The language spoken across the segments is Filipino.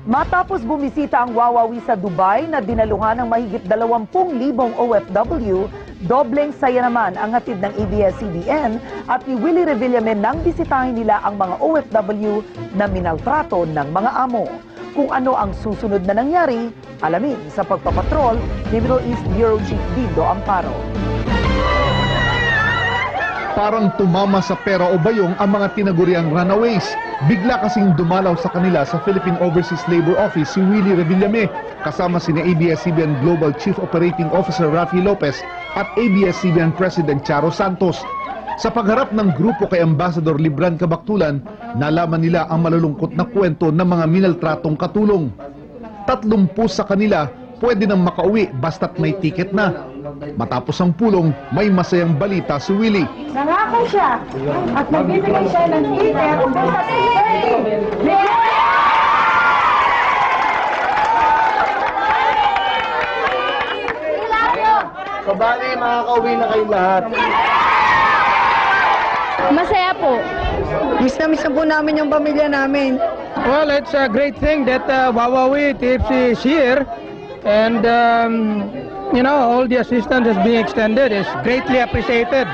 Matapos bumisita ang Wawawi sa Dubai na dinaluhan ng mahigit 20,000 OFW, dobleng saya naman ang hatid ng ABS-CBN at ni Willie Revillame nang bisitahin nila ang mga OFW na minaltrato ng mga amo. Kung ano ang susunod na nangyari, alamin sa pagpapatrol ni Middle East Bureau Chief Dido Amparo. Parang tumama sa pera o bayong ang mga tinaguriang runaways. Bigla kasing dumalaw sa kanila sa Philippine Overseas Labor Office si Willie Revillame kasama sina ABS-CBN Global Chief Operating Officer Rafi Lopez at ABS-CBN President Charo Santos. Sa pagharap ng grupo kay Ambassador Libran Cabactulan, nalaman nila ang malulungkot na kwento ng mga minaltratong katulong. 30 sa kanila pwede nang makauwi basta't may ticket na. Matapos ang pulong, may masayang balita si Willie. Nangako siya at nagbibigay siya ng ticket basta So bali, makakauwi na kayo lahat. Masaya po. Miss na po namin yung pamilya namin. Well, it's a great thing that Wawawi TFC is here, and you know, all the assistance that's being extended is greatly appreciated.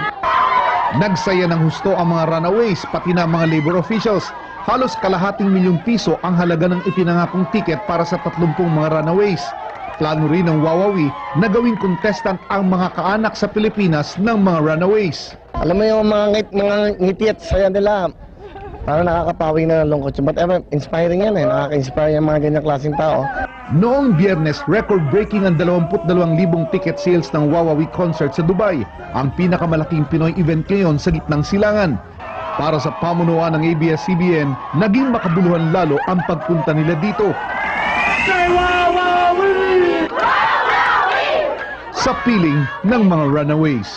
Nagsaya ng husto ang mga runaways pati na mga labor officials. Halos kalahating milyong piso ang halaga ng ipinangakong ticket para sa 30 mga runaways. Plano rin ng Wawawi na gawing contestant ang mga kaanak sa Pilipinas ng mga runaways. Alam mo yung mga ngiti at saya nila, parang nakakapawi na ng lungkot. But inspiring yan eh, nakaka-inspire yung mga ganyang klaseng tao. Noong Biyernes, record-breaking ang 22,000 ticket sales ng Wawawi concert sa Dubai, ang pinakamalaking Pinoy event ngayon sa gitnang silangan. Para sa pamunuan ng ABS-CBN, naging makabuluhan lalo ang pagpunta nila dito. Sa piling ng mga runaways.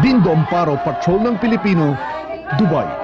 Dindo Amparo, Patrol ng Pilipino, Dubai.